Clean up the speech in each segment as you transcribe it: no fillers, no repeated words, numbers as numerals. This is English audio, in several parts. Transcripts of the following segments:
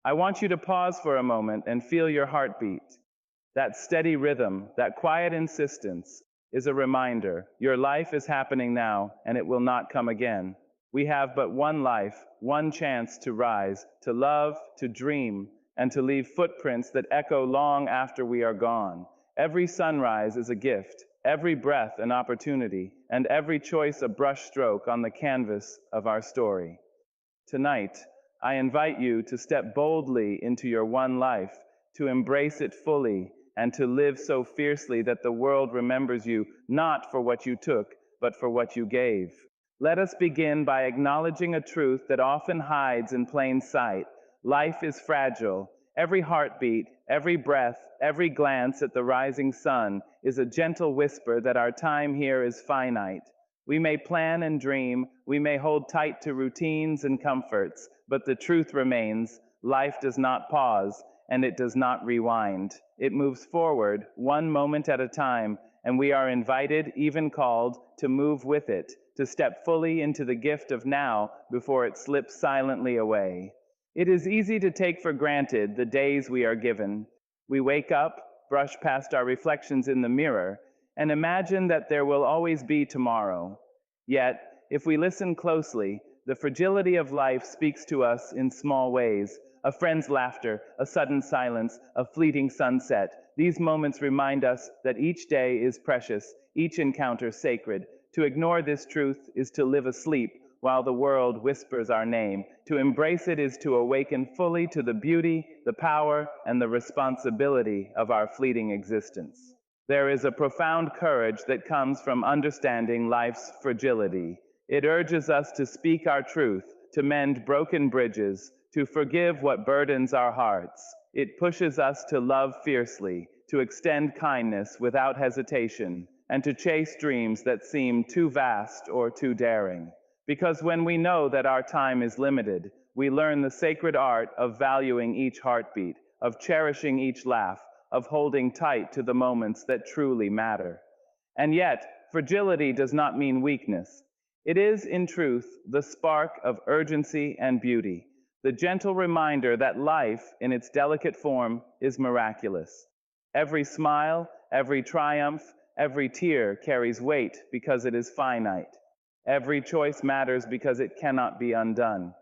I want you to pause for a moment and feel your heartbeat. That steady rhythm, that quiet insistence, is a reminder your life is happening now and it will not come again. We have but one life, one chance to rise, to love, to dream, and to leave footprints that echo long after we are gone. Every sunrise is a gift, every breath an opportunity, and every choice a brushstroke on the canvas of our story. Tonight, I invite you to step boldly into your one life, to embrace it fully, and to live so fiercely that the world remembers you not for what you took, but for what you gave. Let us begin by acknowledging a truth that often hides in plain sight. Life is fragile. Every heartbeat, every breath, every glance at the rising sun is a gentle whisper that our time here is finite. We may plan and dream, we may hold tight to routines and comforts, but the truth remains, life does not pause, and it does not rewind. It moves forward, one moment at a time, and we are invited, even called, to move with it, to step fully into the gift of now before it slips silently away. It is easy to take for granted the days we are given. We wake up, brush past our reflections in the mirror, and imagine that there will always be tomorrow. Yet, if we listen closely, the fragility of life speaks to us in small ways. A friend's laughter, a sudden silence, a fleeting sunset. These moments remind us that each day is precious, each encounter sacred. To ignore this truth is to live asleep while the world whispers our name. To embrace it is to awaken fully to the beauty, the power, and the responsibility of our fleeting existence. There is a profound courage that comes from understanding life's fragility. It urges us to speak our truth, to mend broken bridges, to forgive what burdens our hearts. It pushes us to love fiercely, to extend kindness without hesitation, and to chase dreams that seem too vast or too daring. Because when we know that our time is limited, we learn the sacred art of valuing each heartbeat, of cherishing each laugh, of holding tight to the moments that truly matter. And yet, fragility does not mean weakness. It is, in truth, the spark of urgency and beauty, the gentle reminder that life, in its delicate form, is miraculous. Every smile, every triumph, every tear carries weight because it is finite. Every choice matters because it cannot be undone.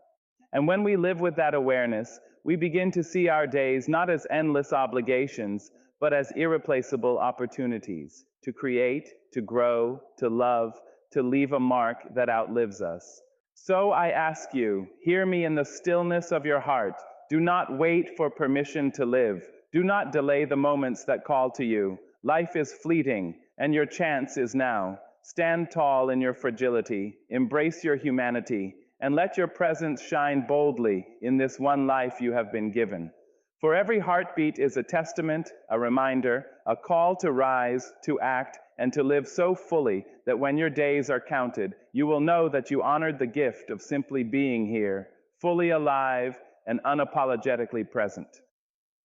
And when we live with that awareness, we begin to see our days not as endless obligations, but as irreplaceable opportunities to create, to grow, to love, to leave a mark that outlives us. So I ask you, hear me in the stillness of your heart. Do not wait for permission to live. Do not delay the moments that call to you. Life is fleeting, and your chance is now. Stand tall in your fragility, embrace your humanity, and let your presence shine boldly in this one life you have been given. For every heartbeat is a testament, a reminder, a call to rise, to act, and to live so fully that when your days are counted, you will know that you honored the gift of simply being here, fully alive and unapologetically present.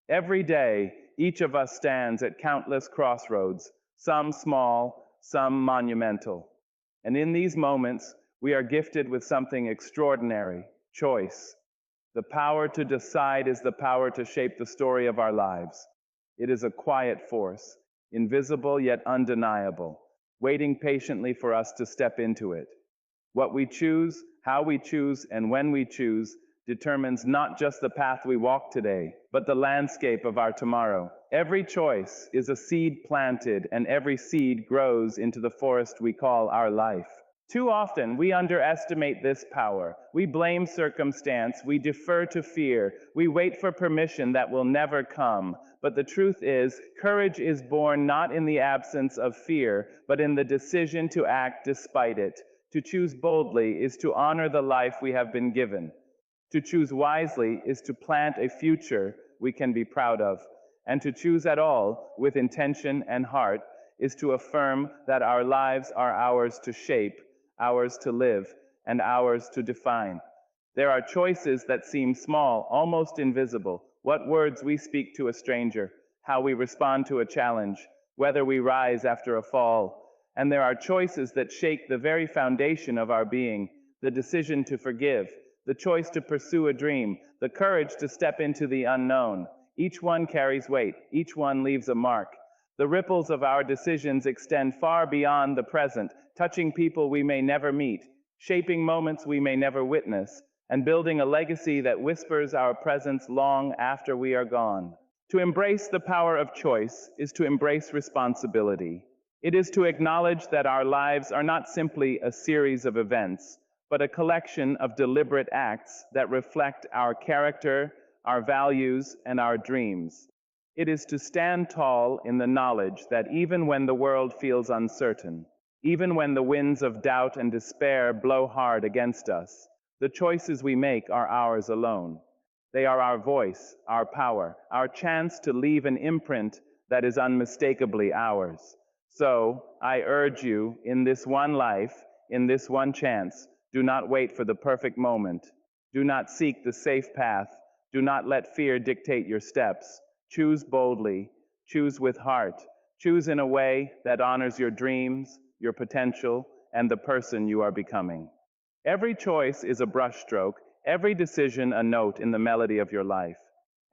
Every day, each of us stands at countless crossroads, some small, some monumental. And in these moments, we are gifted with something extraordinary, choice. The power to decide is the power to shape the story of our lives. It is a quiet force, invisible yet undeniable, waiting patiently for us to step into it. What we choose, how we choose, and when we choose determines not just the path we walk today, but the landscape of our tomorrow. Every choice is a seed planted, and every seed grows into the forest we call our life. Too often, we underestimate this power. We blame circumstance, we defer to fear, we wait for permission that will never come. But the truth is, courage is born not in the absence of fear, but in the decision to act despite it. To choose boldly is to honor the life we have been given. To choose wisely is to plant a future we can be proud of. And to choose at all, with intention and heart, is to affirm that our lives are ours to shape, ours to live, and ours to define. There are choices that seem small, almost invisible. What words we speak to a stranger, how we respond to a challenge, whether we rise after a fall. And there are choices that shake the very foundation of our being, the decision to forgive, the choice to pursue a dream, the courage to step into the unknown. Each one carries weight, each one leaves a mark. The ripples of our decisions extend far beyond the present, touching people we may never meet, shaping moments we may never witness, and building a legacy that whispers our presence long after we are gone. To embrace the power of choice is to embrace responsibility. It is to acknowledge that our lives are not simply a series of events, but a collection of deliberate acts that reflect our character, our values, and our dreams. It is to stand tall in the knowledge that even when the world feels uncertain, even when the winds of doubt and despair blow hard against us, the choices we make are ours alone. They are our voice, our power, our chance to leave an imprint that is unmistakably ours. So, I urge you, in this one life, in this one chance, do not wait for the perfect moment. Do not seek the safe path. Do not let fear dictate your steps. Choose boldly. Choose with heart. Choose in a way that honors your dreams, your potential, and the person you are becoming. Every choice is a brushstroke, every decision a note in the melody of your life.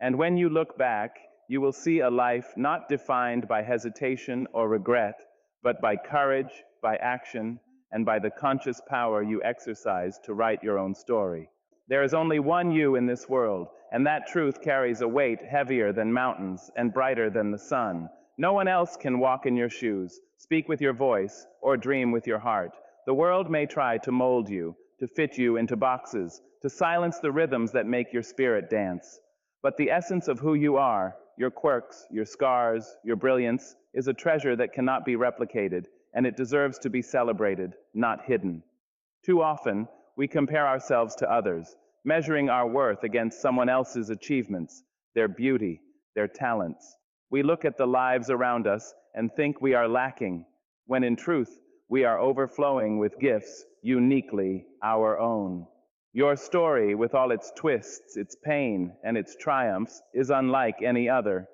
And when you look back, you will see a life not defined by hesitation or regret, but by courage, by action, and by the conscious power you exercise to write your own story. There is only one you in this world, and that truth carries a weight heavier than mountains and brighter than the sun. No one else can walk in your shoes, speak with your voice, or dream with your heart. The world may try to mold you, to fit you into boxes, to silence the rhythms that make your spirit dance. But the essence of who you are, your quirks, your scars, your brilliance, is a treasure that cannot be replicated, and it deserves to be celebrated, not hidden. Too often, we compare ourselves to others, measuring our worth against someone else's achievements, their beauty, their talents. We look at the lives around us and think we are lacking, when in truth, we are overflowing with gifts uniquely our own. Your story, with all its twists, its pain, and its triumphs, is unlike any other.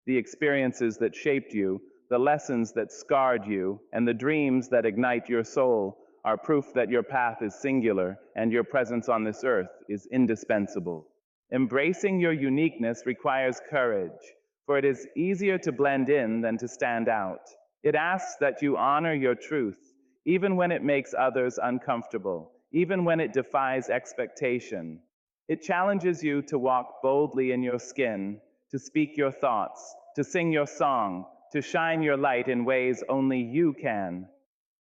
The experiences that shaped you, the lessons that scarred you, and the dreams that ignite your soul are proof that your path is singular and your presence on this earth is indispensable. Embracing your uniqueness requires courage, for it is easier to blend in than to stand out. It asks that you honor your truth, even when it makes others uncomfortable, even when it defies expectation. It challenges you to walk boldly in your skin, to speak your thoughts, to sing your song, to shine your light in ways only you can.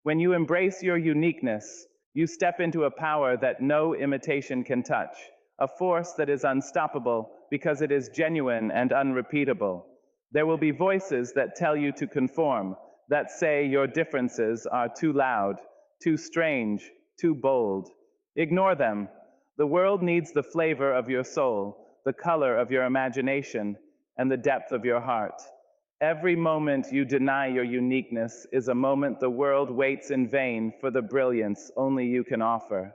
When you embrace your uniqueness, you step into a power that no imitation can touch, a force that is unstoppable because it is genuine and unrepeatable. There will be voices that tell you to conform, that say your differences are too loud, too strange, too bold. Ignore them. The world needs the flavor of your soul, the color of your imagination, and the depth of your heart. Every moment you deny your uniqueness is a moment the world waits in vain for the brilliance only you can offer.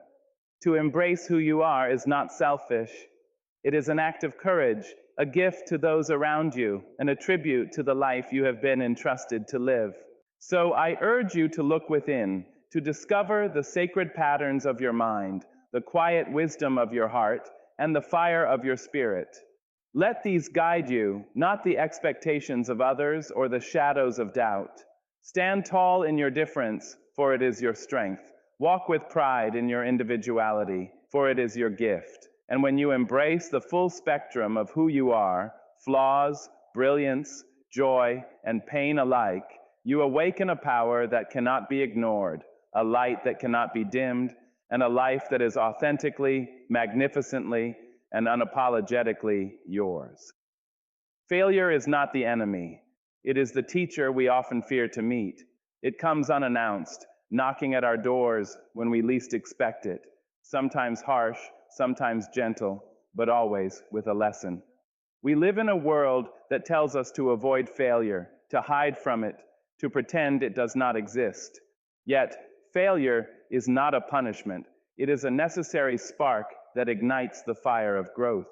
To embrace who you are is not selfish. It is an act of courage, a gift to those around you, and a tribute to the life you have been entrusted to live. So I urge you to look within, to discover the sacred patterns of your mind, the quiet wisdom of your heart, and the fire of your spirit. Let these guide you, not the expectations of others or the shadows of doubt. Stand tall in your difference, for it is your strength. Walk with pride in your individuality, for it is your gift. And when you embrace the full spectrum of who you are, flaws, brilliance, joy, and pain alike, you awaken a power that cannot be ignored, a light that cannot be dimmed, and a life that is authentically, magnificently, and unapologetically yours. Failure is not the enemy. It is the teacher we often fear to meet. It comes unannounced, knocking at our doors when we least expect it, sometimes harsh, sometimes gentle, but always with a lesson. We live in a world that tells us to avoid failure, to hide from it, to pretend it does not exist. Yet, failure is not a punishment. It is a necessary spark that ignites the fire of growth.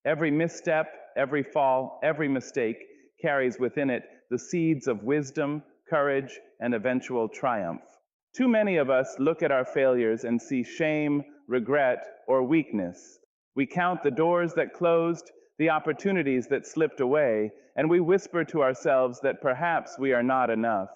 Every misstep, every fall, every mistake carries within it the seeds of wisdom, courage, and eventual triumph. Too many of us look at our failures and see shame, regret, or weakness. We count the doors that closed, the opportunities that slipped away, and we whisper to ourselves that perhaps we are not enough.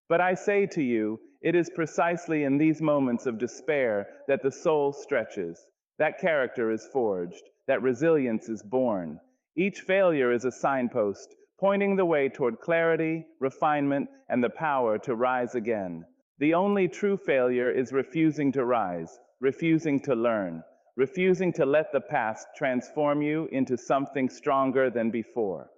But I say to you, it is precisely in these moments of despair that the soul stretches, that character is forged, that resilience is born. Each failure is a signpost, pointing the way toward clarity, refinement, and the power to rise again. The only true failure is refusing to rise, refusing to learn, refusing to let the past transform you into something stronger than before.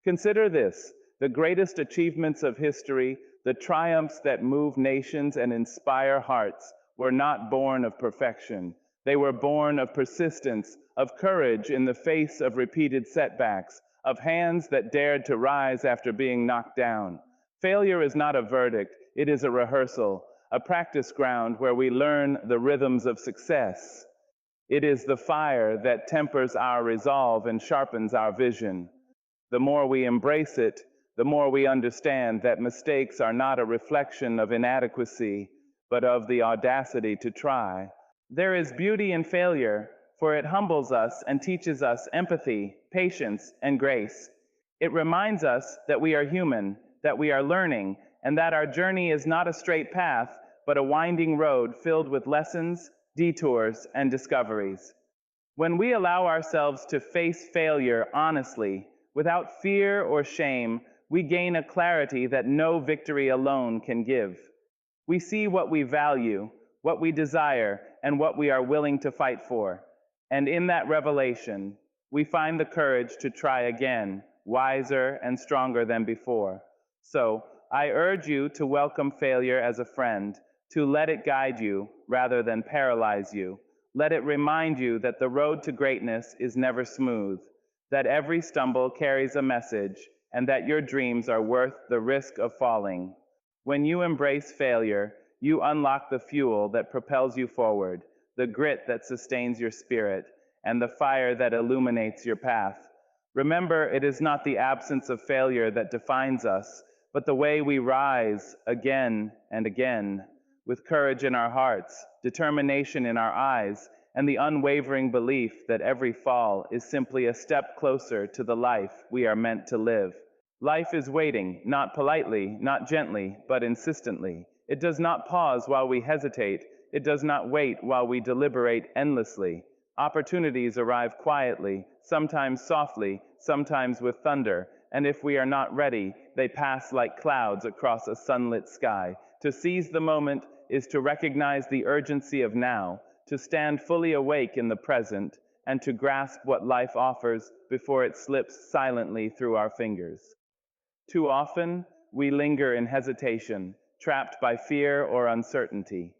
Consider this: the greatest achievements of history, the triumphs that move nations and inspire hearts, were not born of perfection. They were born of persistence, of courage in the face of repeated setbacks, of hands that dared to rise after being knocked down. Failure is not a verdict, it is a rehearsal, a practice ground where we learn the rhythms of success. It is the fire that tempers our resolve and sharpens our vision. The more we embrace it, the more we understand that mistakes are not a reflection of inadequacy, but of the audacity to try. There is beauty in failure, for it humbles us and teaches us empathy, patience, and grace. It reminds us that we are human, that we are learning, and that our journey is not a straight path, but a winding road filled with lessons, detours, and discoveries. When we allow ourselves to face failure honestly, without fear or shame, we gain a clarity that no victory alone can give. We see what we value, what we desire, and what we are willing to fight for. And in that revelation, we find the courage to try again, wiser and stronger than before. So, I urge you to welcome failure as a friend, to let it guide you rather than paralyze you. Let it remind you that the road to greatness is never smooth, that every stumble carries a message, and that your dreams are worth the risk of falling. When you embrace failure, you unlock the fuel that propels you forward, the grit that sustains your spirit, and the fire that illuminates your path. Remember, it is not the absence of failure that defines us, but the way we rise again and again, with courage in our hearts, determination in our eyes, and the unwavering belief that every fall is simply a step closer to the life we are meant to live. Life is waiting, not politely, not gently, but insistently. It does not pause while we hesitate. It does not wait while we deliberate endlessly. Opportunities arrive quietly, sometimes softly, sometimes with thunder, and if we are not ready, they pass like clouds across a sunlit sky. To seize the moment is to recognize the urgency of now, to stand fully awake in the present, and to grasp what life offers before it slips silently through our fingers. Too often, we linger in hesitation, trapped by fear or uncertainty.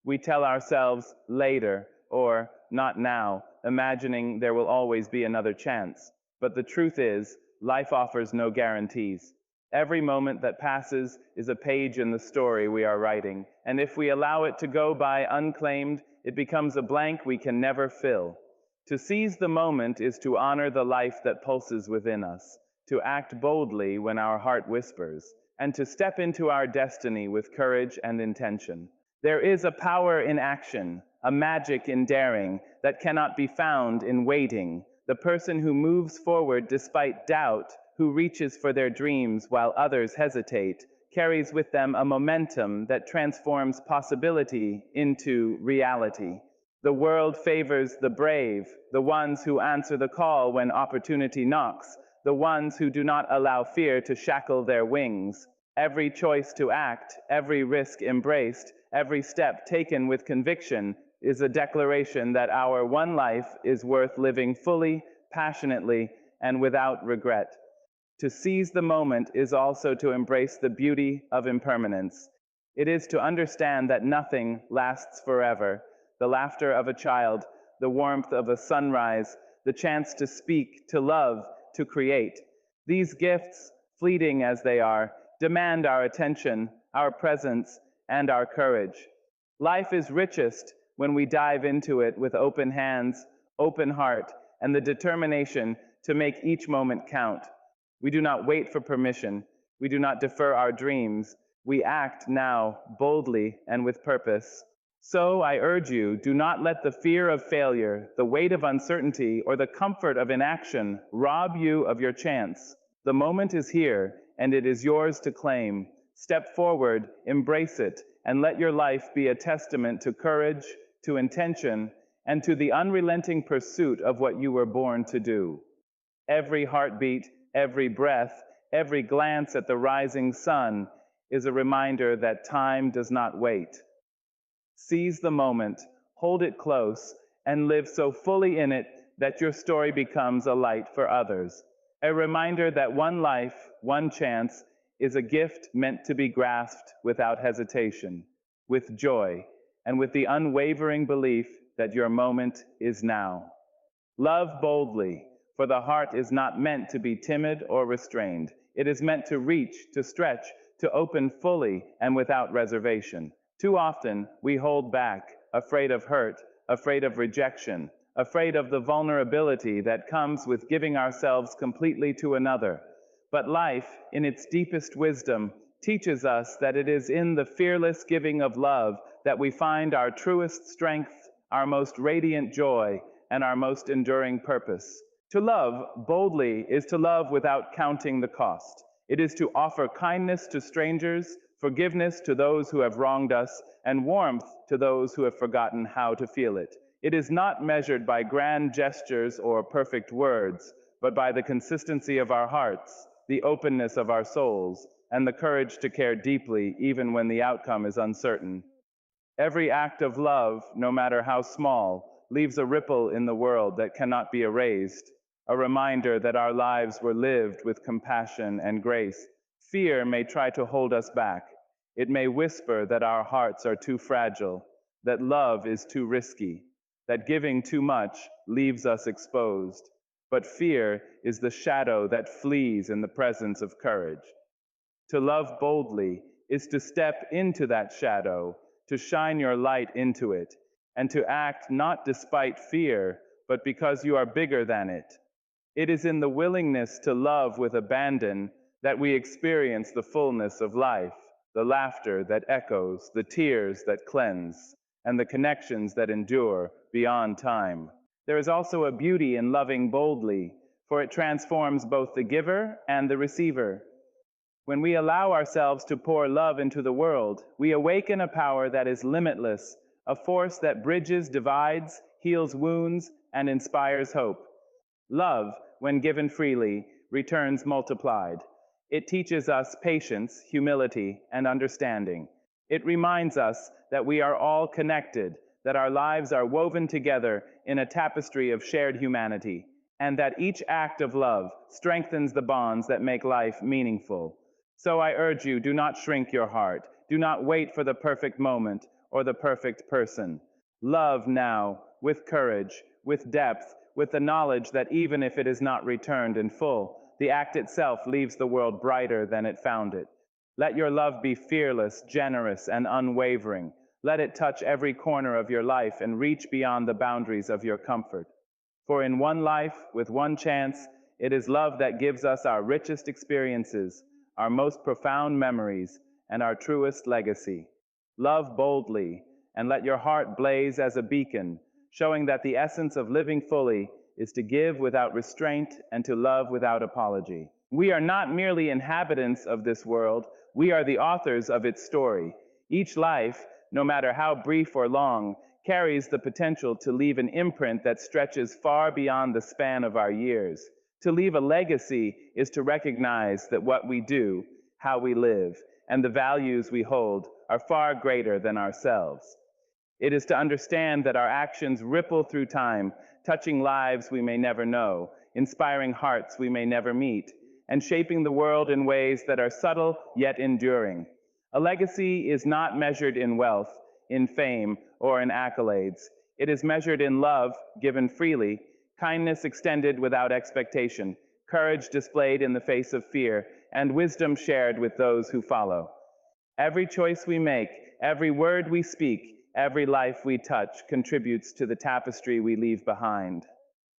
We tell ourselves later or not now, imagining there will always be another chance. But the truth is, life offers no guarantees. Every moment that passes is a page in the story we are writing, and if we allow it to go by unclaimed, it becomes a blank we can never fill. To seize the moment is to honor the life that pulses within us, to act boldly when our heart whispers, and to step into our destiny with courage and intention. There is a power in action, a magic in daring, that cannot be found in waiting. The person who moves forward despite doubt, who reaches for their dreams while others hesitate, carries with them a momentum that transforms possibility into reality. The world favors the brave, the ones who answer the call when opportunity knocks, the ones who do not allow fear to shackle their wings. Every choice to act, every risk embraced, every step taken with conviction is a declaration that our one life is worth living fully, passionately, and without regret. To seize the moment is also to embrace the beauty of impermanence. It is to understand that nothing lasts forever. The laughter of a child, the warmth of a sunrise, the chance to speak, to love, to create. These gifts, fleeting as they are, demand our attention, our presence, and our courage. Life is richest when we dive into it with open hands, open heart, and the determination to make each moment count. We do not wait for permission. We do not defer our dreams. We act now boldly and with purpose. So I urge you, do not let the fear of failure, the weight of uncertainty, or the comfort of inaction rob you of your chance. The moment is here, and it is yours to claim. Step forward, embrace it, and let your life be a testament to courage, to intention, and to the unrelenting pursuit of what you were born to do. Every heartbeat, every breath, every glance at the rising sun is a reminder that time does not wait. Seize the moment, hold it close, and live so fully in it that your story becomes a light for others. A reminder that one life, one chance, is a gift meant to be grasped without hesitation, with joy, and with the unwavering belief that your moment is now. Love boldly, for the heart is not meant to be timid or restrained. It is meant to reach, to stretch, to open fully and without reservation. Too often, we hold back, afraid of hurt, afraid of rejection, afraid of the vulnerability that comes with giving ourselves completely to another. But life, in its deepest wisdom, teaches us that it is in the fearless giving of love that we find our truest strength, our most radiant joy, and our most enduring purpose. To love boldly is to love without counting the cost. It is to offer kindness to strangers, forgiveness to those who have wronged us, and warmth to those who have forgotten how to feel it. It is not measured by grand gestures or perfect words, but by the consistency of our hearts, the openness of our souls, and the courage to care deeply even when the outcome is uncertain. Every act of love, no matter how small, leaves a ripple in the world that cannot be erased, a reminder that our lives were lived with compassion and grace. Fear may try to hold us back. It may whisper that our hearts are too fragile, that love is too risky, that giving too much leaves us exposed. But fear is the shadow that flees in the presence of courage. To love boldly is to step into that shadow, to shine your light into it, and to act not despite fear, but because you are bigger than it. It is in the willingness to love with abandon that we experience the fullness of life, the laughter that echoes, the tears that cleanse, and the connections that endure beyond time. There is also a beauty in loving boldly, for it transforms both the giver and the receiver. When we allow ourselves to pour love into the world, we awaken a power that is limitless, a force that bridges divides, heals wounds, and inspires hope. Love, when given freely, returns multiplied. It teaches us patience, humility, and understanding. It reminds us that we are all connected, that our lives are woven together in a tapestry of shared humanity, and that each act of love strengthens the bonds that make life meaningful. So I urge you, do not shrink your heart. Do not wait for the perfect moment or the perfect person. Love now, with courage, with depth, with the knowledge that even if it is not returned in full, the act itself leaves the world brighter than it found it. Let your love be fearless, generous, and unwavering. Let it touch every corner of your life and reach beyond the boundaries of your comfort. For in one life, with one chance, it is love that gives us our richest experiences, our most profound memories, and our truest legacy. Love boldly, and let your heart blaze as a beacon, showing that the essence of living fully is to give without restraint and to love without apology. We are not merely inhabitants of this world, we are the authors of its story. Each life, no matter how brief or long, carries the potential to leave an imprint that stretches far beyond the span of our years. To leave a legacy is to recognize that what we do, how we live, and the values we hold are far greater than ourselves. It is to understand that our actions ripple through time, touching lives we may never know, inspiring hearts we may never meet, and shaping the world in ways that are subtle yet enduring. A legacy is not measured in wealth, in fame, or in accolades. It is measured in love given freely, kindness extended without expectation, courage displayed in the face of fear, and wisdom shared with those who follow. Every choice we make, every word we speak, every life we touch contributes to the tapestry we leave behind.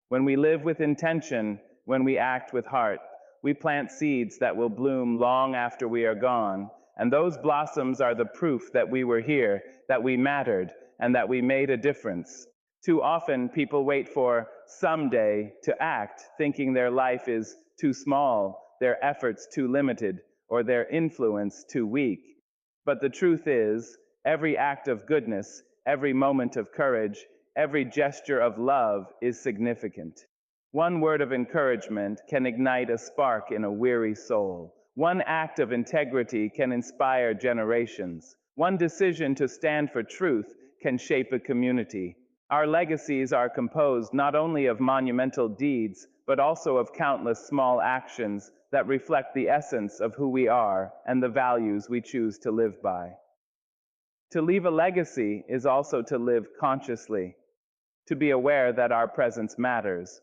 When we live with intention, when we act with heart, we plant seeds that will bloom long after we are gone, and those blossoms are the proof that we were here, that we mattered, and that we made a difference. Too often, people wait for someday to act, thinking their life is too small, their efforts too limited, or their influence too weak. But the truth is, every act of goodness, every moment of courage, every gesture of love is significant. One word of encouragement can ignite a spark in a weary soul. One act of integrity can inspire generations. One decision to stand for truth can shape a community. Our legacies are composed not only of monumental deeds, but also of countless small actions that reflect the essence of who we are and the values we choose to live by. To leave a legacy is also to live consciously, to be aware that our presence matters.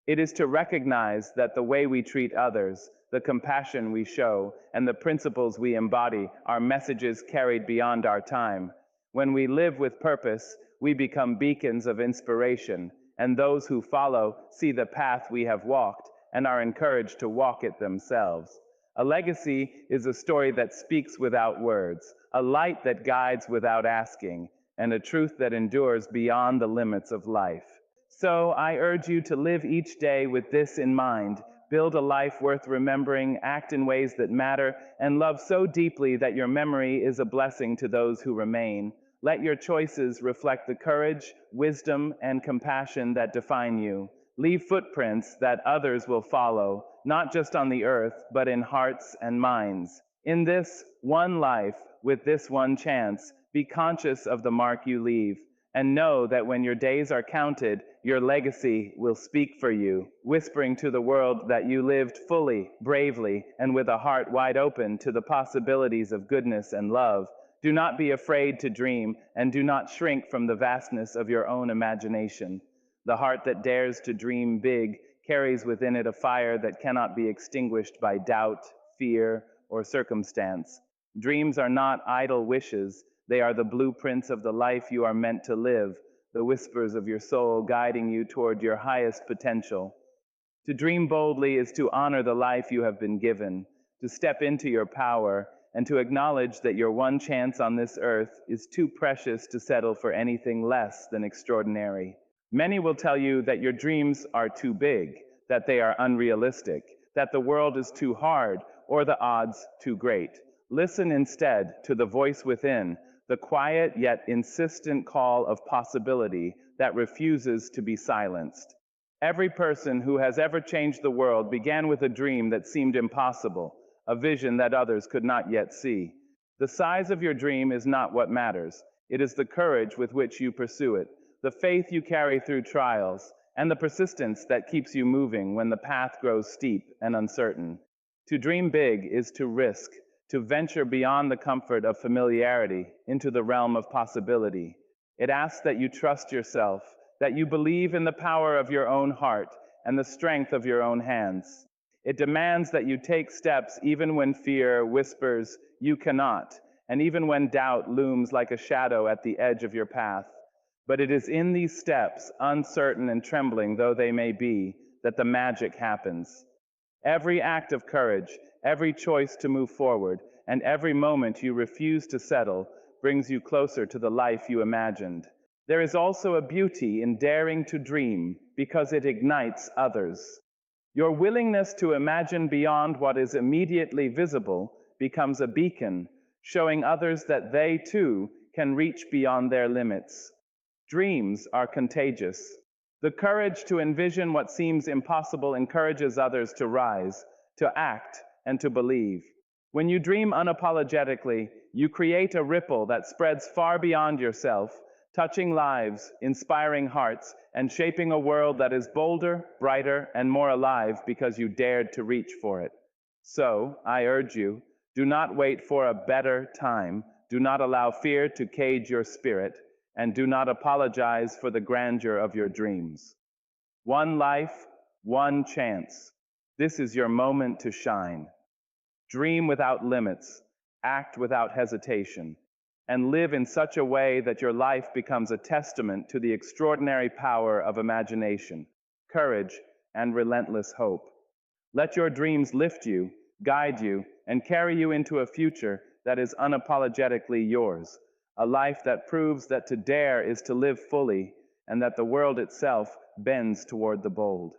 It is to recognize that the way we treat others, the compassion we show, and the principles we embody are messages carried beyond our time. When we live with purpose, we become beacons of inspiration, and those who follow see the path we have walked and are encouraged to walk it themselves. A legacy is a story that speaks without words, a light that guides without asking, and a truth that endures beyond the limits of life. So I urge you to live each day with this in mind. Build a life worth remembering, act in ways that matter, and love so deeply that your memory is a blessing to those who remain. Let your choices reflect the courage, wisdom, and compassion that define you. Leave footprints that others will follow, not just on the earth, but in hearts and minds. In this one life, with this one chance, be conscious of the mark you leave. And know that when your days are counted, your legacy will speak for you, whispering to the world that you lived fully, bravely, and with a heart wide open to the possibilities of goodness and love. Do not be afraid to dream, and do not shrink from the vastness of your own imagination. The heart that dares to dream big carries within it a fire that cannot be extinguished by doubt, fear, or circumstance. Dreams are not idle wishes. They are the blueprints of the life you are meant to live, the whispers of your soul guiding you toward your highest potential. To dream boldly is to honor the life you have been given, to step into your power, and to acknowledge that your one chance on this earth is too precious to settle for anything less than extraordinary. Many will tell you that your dreams are too big, that they are unrealistic, that the world is too hard, or the odds too great. Listen instead to the voice within, the quiet yet insistent call of possibility that refuses to be silenced. Every person who has ever changed the world began with a dream that seemed impossible, a vision that others could not yet see. The size of your dream is not what matters. It is the courage with which you pursue it, the faith you carry through trials, and the persistence that keeps you moving when the path grows steep and uncertain. To dream big is to risk, to venture beyond the comfort of familiarity into the realm of possibility. It asks that you trust yourself, that you believe in the power of your own heart and the strength of your own hands. It demands that you take steps even when fear whispers, you cannot, and even when doubt looms like a shadow at the edge of your path. But it is in these steps, uncertain and trembling though they may be, that the magic happens. Every act of courage, every choice to move forward, and every moment you refuse to settle brings you closer to the life you imagined. There is also a beauty in daring to dream because it ignites others. Your willingness to imagine beyond what is immediately visible becomes a beacon, showing others that they too can reach beyond their limits. Dreams are contagious. The courage to envision what seems impossible encourages others to rise, to act, and to believe. When you dream unapologetically, you create a ripple that spreads far beyond yourself, touching lives, inspiring hearts, and shaping a world that is bolder, brighter, and more alive because you dared to reach for it. So, I urge you, do not wait for a better time. Do not allow fear to cage your spirit, and do not apologize for the grandeur of your dreams. One life, one chance. This is your moment to shine. Dream without limits, act without hesitation, and live in such a way that your life becomes a testament to the extraordinary power of imagination, courage, and relentless hope. Let your dreams lift you, guide you, and carry you into a future that is unapologetically yours. a life that proves that to dare is to live fully and that the world itself bends toward the bold.